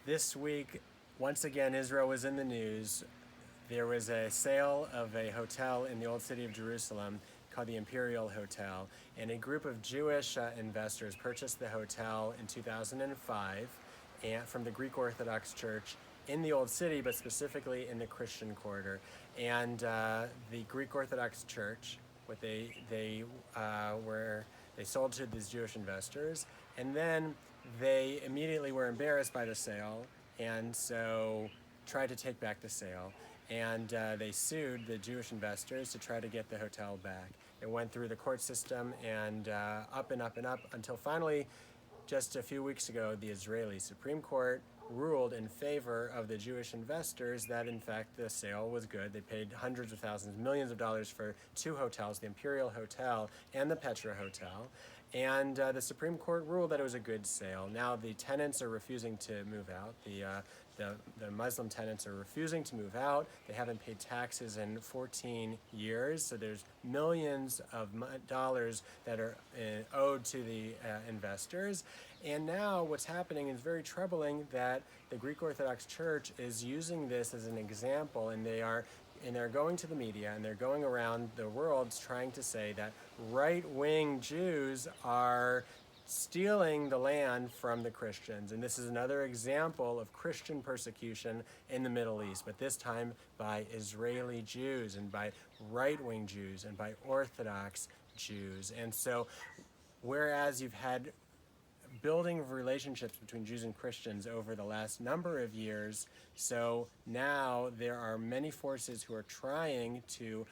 This week, once again, Israel was in the news. There was a sale of a hotel in the old city of Jerusalem called the Imperial Hotel, and a group of Jewish investors purchased the hotel in 2005 from the Greek Orthodox Church in the old city, but specifically in the Christian quarter. And the Greek Orthodox Church, they sold to these Jewish investors, and then they immediately were embarrassed by the sale, and so tried to take back the sale. And they sued the Jewish investors to try to get the hotel back. It went through the court system and up and up and up until finally, just a few weeks ago, the Israeli Supreme Court ruled in favor of the Jewish investors that, in fact, the sale was good. They paid hundreds of thousands, millions of dollars for two hotels, the Imperial Hotel and the Petra Hotel. And the Supreme Court ruled that it was a good sale. Now the tenants are refusing to move out. The Muslim tenants are refusing to move out. They haven't paid taxes in 14 years, so there's millions of dollars that are owed to the investors. And now what's happening is very troubling, that the Greek Orthodox Church is using this as an example, and they're going to the media and they're going around the world trying to say that right-wing Jews are stealing the land from the Christians. And this is another example of Christian persecution in the Middle East, but this time by Israeli Jews and by right-wing Jews and by Orthodox Jews. And so, whereas you've had building of relationships between Jews and Christians over the last number of years, so now there are many forces who are trying to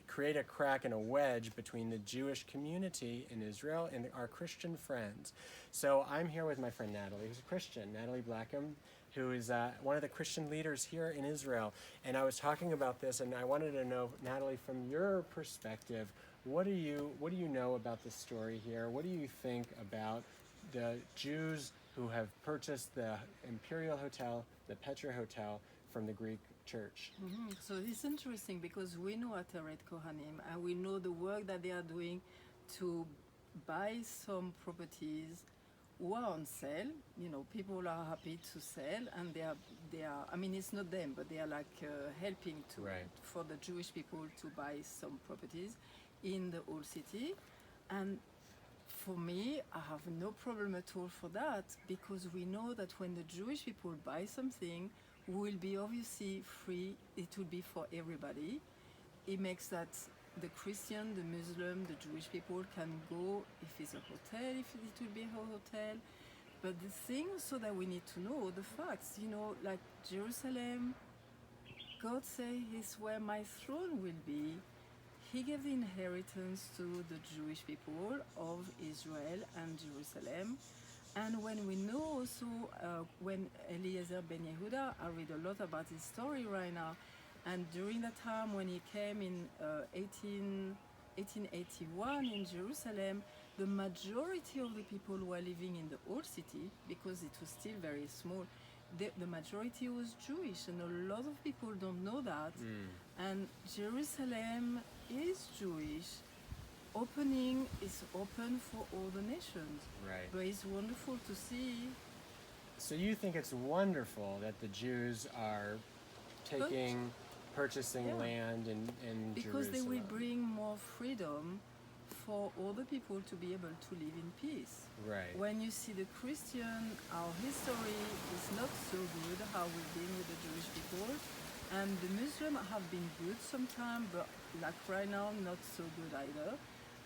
create a crack and a wedge between the Jewish community in Israel and our Christian friends. So I'm here with my friend Nathalie, who's a Christian, Nathalie Blackham, who is one of the Christian leaders here in Israel. And I was talking about this, and I wanted to know, Nathalie, from your perspective, what do you know about this story here? What do you think about the Jews who have purchased the Imperial Hotel, the Petra Hotel, from the Greek Church? Mm-hmm. So it's interesting because we know at Eret Kohanim, and we know the work that they are doing to buy some properties who are on sale. You know, people are happy to sell, and they are. I mean, it's not them, but they are like helping to Right. for the Jewish people to buy some properties in the old city. And for me, I have no problem at all for that, because we know that when the Jewish people buy something, will be obviously free. It will be for everybody. It makes that the Christian, the Muslim, the Jewish people can go if it's a hotel, if it will be a hotel. But the thing also that we need to know, the facts, you know, like Jerusalem, God say is where my throne will be. He gave the inheritance to the Jewish people of Israel and Jerusalem. And when we know also, when Eliezer ben Yehuda, I read a lot about his story right now, and during that time when he came in 1881 in Jerusalem, the majority of the people who were living in the old city, because it was still very small, the majority was Jewish, and a lot of people don't know that. And Jerusalem is Jewish. Opening is open for all the nations. Right. But it's wonderful to see. So you think it's wonderful that the Jews are purchasing Yeah. land in Because Jerusalem? they will bring more freedom for all the people to be able to live in peace. Right. When you see the Christian, our history is not so good, how we've been with the Jewish people. And the Muslim have been good sometimes, but like right now, not so good either.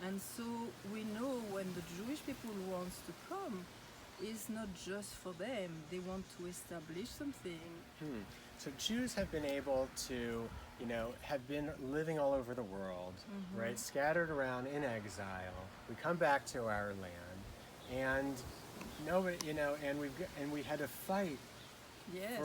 And so we know when the Jewish people wants to come, it's not just for them. They want to establish something. So Jews have been able to, have been living all over the world, right? Scattered around in exile. We come back to our land, and nobody, and we had to fight. Yes,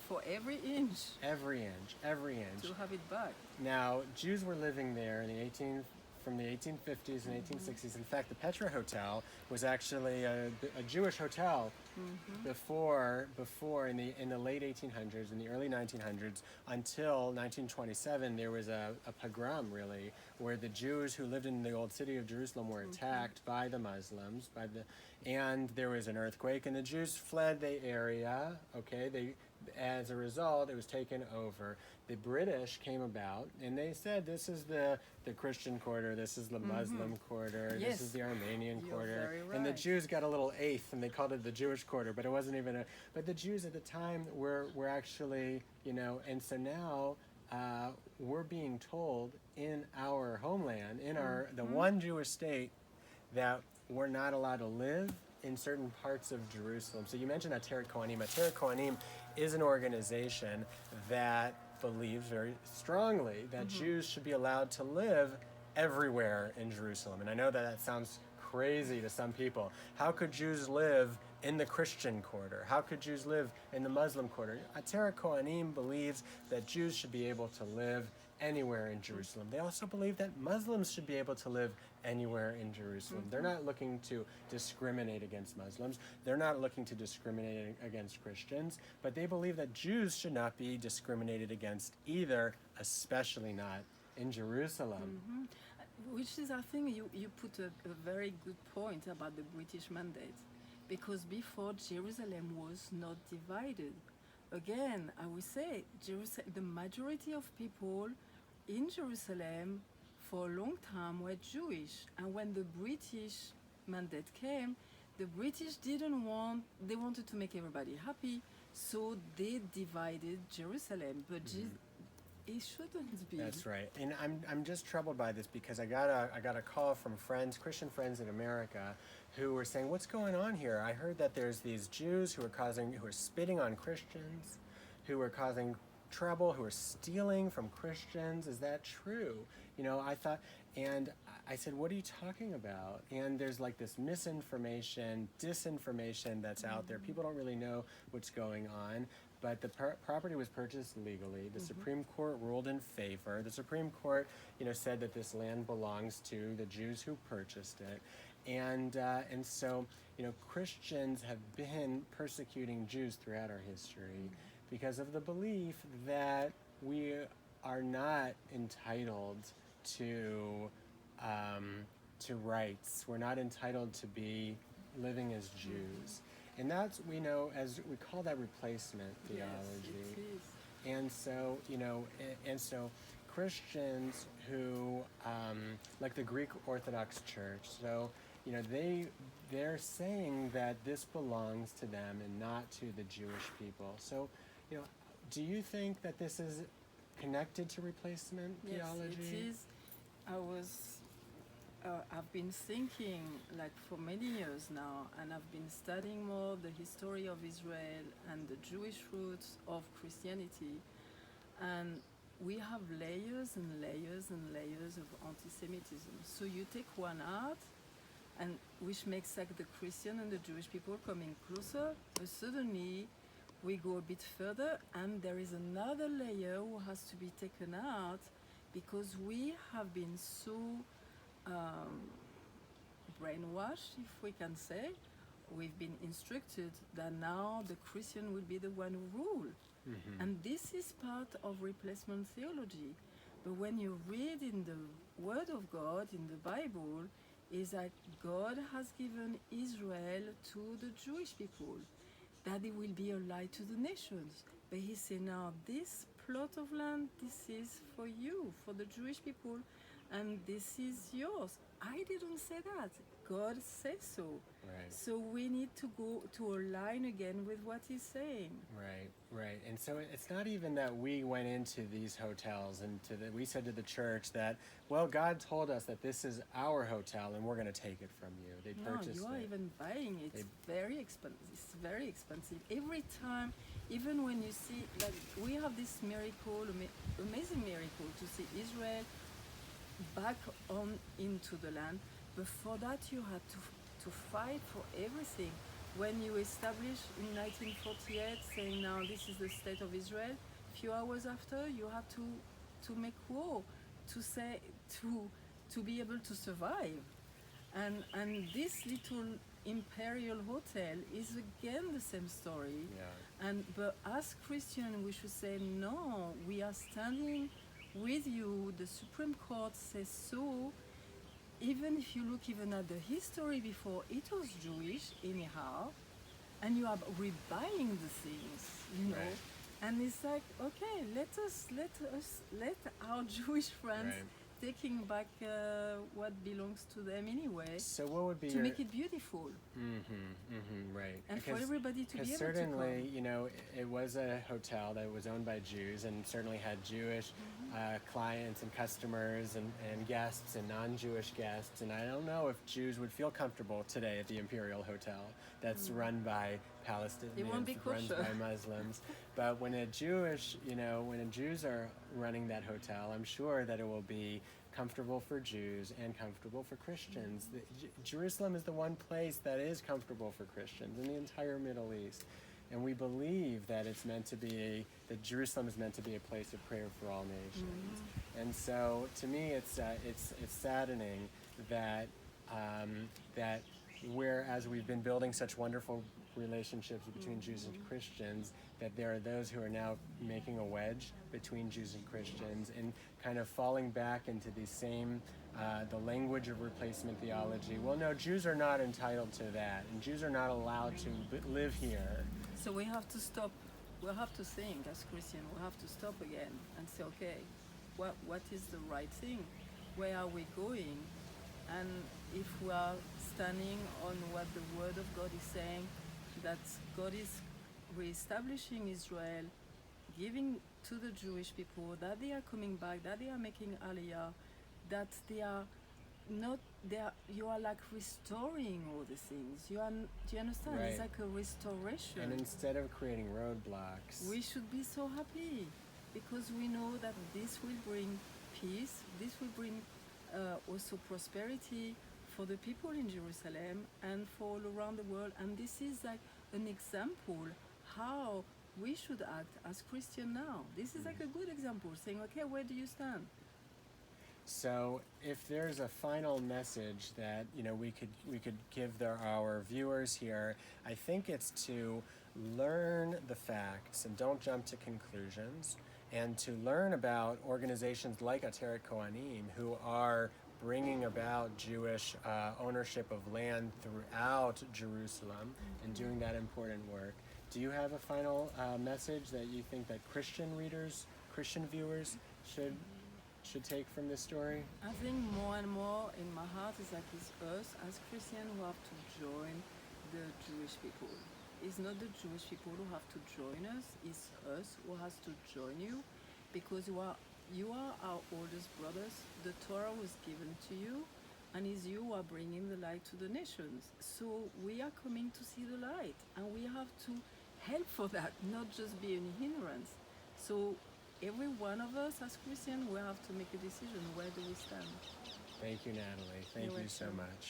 For every inch. Every inch. To have it back. Now, Jews were living there in the from the 1850s and 1860s. In fact, the Petra Hotel was actually a Jewish hotel before in the late 1800s, in the early 1900s, until 1927. There was a pogrom, really, where the Jews who lived in the old city of Jerusalem were attacked by the Muslims, and there was an earthquake, and the Jews fled the area. Okay, as a result, it was taken over. The British came about, and they said, this is the Christian quarter, this is the Muslim quarter, Yes. this is the Armenian You're quarter. very And the right. Jews got a little eighth, and they called it the Jewish quarter, but it wasn't even but the Jews at the time were actually, and so now we're being told in our homeland, in the one Jewish state, that we're not allowed to live in certain parts of Jerusalem. So you mentioned Ateret Kohanim. Ateret Kohanim is an organization that believes very strongly that Jews should be allowed to live everywhere in Jerusalem. And I know that sounds crazy to some people. How could Jews live in the Christian quarter? How could Jews live in the Muslim quarter? Ateret Kohanim believes that Jews should be able to live anywhere in Jerusalem. They also believe that Muslims should be able to live anywhere in Jerusalem. They're not looking to discriminate against Muslims. They're not looking to discriminate against Christians, but they believe that Jews should not be discriminated against either, especially not in Jerusalem. Which is, I think, you put a very good point about the British mandate, because before Jerusalem was not divided. Again, I would say the majority of people in Jerusalem for a long time were Jewish, and when the British mandate came, the British they wanted to make everybody happy, so they divided Jerusalem, but it shouldn't be. That's right. And I'm just troubled by this because I got a call from Christian friends in America, who were saying, what's going on here? I heard that there's these Jews who are spitting on Christians, who are causing trouble, who are stealing from Christians. Is that true? I thought, and I said, what are you talking about? And there's like this misinformation, disinformation that's out there. People don't really know what's going on. But the property was purchased legally. The Supreme Court ruled in favor. The Supreme Court, said that this land belongs to the Jews who purchased it. And so, Christians have been persecuting Jews throughout our history because of the belief that we are not entitled to rights. We're not entitled to be living as Jews. And that's, we call that replacement theology. Yes, it is. And so, so Christians who, like the Greek Orthodox Church, so, they're saying that this belongs to them and not to the Jewish people. So, do you think that this is connected to replacement theology? Yes, it is. I've been thinking like for many years now, and I've been studying more the history of Israel and the Jewish roots of Christianity, and we have layers and layers and layers of anti-Semitism. So you take one out, and which makes like the Christian and the Jewish people coming closer, but suddenly we go a bit further, and there is another layer who has to be taken out, because we have been so brainwashed, if we can say. We've been instructed that now the Christian will be the one who rule. And this is part of replacement theology. But when you read in the Word of God, in the Bible, is that God has given Israel to the Jewish people, that it will be a light to the nations. But he said, now this plot of land, this is for you, for the Jewish people, and this is yours. I didn't say that. God says so. Right. So we need to go to align again with what he's saying. Right. And so it's not even that we went into these hotels and we said to the church that, well, God told us that this is our hotel and we're going to take it from you. They purchased it. No, you are even buying it. It's very expensive. It's very expensive. Every time, even when you see, like, we have this miracle, amazing miracle, to see Israel back on into the land. But for that, you had to fight for everything. When you established in 1948, saying now this is the state of Israel, a few hours after, you had to make war, to say, to to be able to survive. And this little Imperial Hotel is again the same story. Yeah. But as Christian, we should say, no, we are standing with you. The Supreme Court says so. Even if you look even at the history before, it was Jewish anyhow, and you are rebuying the things, you know. Right. And it's like, okay, let our Jewish friends Right. taking back what belongs to them anyway, So what would be to your make it beautiful, right? and for everybody to be able to certainly, come. you know, it was a hotel that was owned by Jews and certainly had Jewish clients and customers and guests and non-Jewish guests. And I don't know if Jews would feel comfortable today at the Imperial Hotel that's run by It won't be Palestinians, runs kosher. by Muslims. But when when Jews are running that hotel, I'm sure that it will be comfortable for Jews and comfortable for Christians. Jerusalem is the one place that is comfortable for Christians in the entire Middle East. And we believe that that Jerusalem is meant to be a place of prayer for all nations. And so, to me, it's saddening that that whereas we've been building such wonderful relationships between Jews and Christians, that there are those who are now making a wedge between Jews and Christians and kind of falling back into the same the language of replacement theology. Well, no, Jews are not entitled to that, and Jews are not allowed to live here. So we have to stop. We have to think as Christians. We have to stop again and say, okay, what is the right thing? Where are we going? And if we are standing on what the Word of God is saying, that God is reestablishing Israel, giving to the Jewish people, that they are coming back, that they are making Aliyah, that they are not there. You are like restoring all the things. Do you understand? Right. It's like a restoration. And instead of creating roadblocks, We should be so happy because we know that this will bring peace. This will bring also prosperity for the people in Jerusalem and for all around the world. And this is like an example how we should act as Christians now. This is like a good example, saying, okay, where do you stand? So, if there's a final message that we could give our viewers here, I think it's to learn the facts and don't jump to conclusions, and to learn about organizations like Ateret Kohanim who are bringing about Jewish ownership of land throughout Jerusalem and doing that important work. Do you have a final message that you think that Christian readers, Christian viewers should take from this story? I think more and more in my heart is like it's us as Christians who have to join the Jewish people. It's not the Jewish people who have to join us, it's us who has to join you, because you are our oldest brothers. The Torah was given to you, and it's you who are bringing the light to the nations. So we are coming to see the light, and we have to help for that, not just be an hindrance. So every one of us as Christians, we have to make a decision. Where do we stand? Thank you, Nathalie. Thank You're you so welcome. much.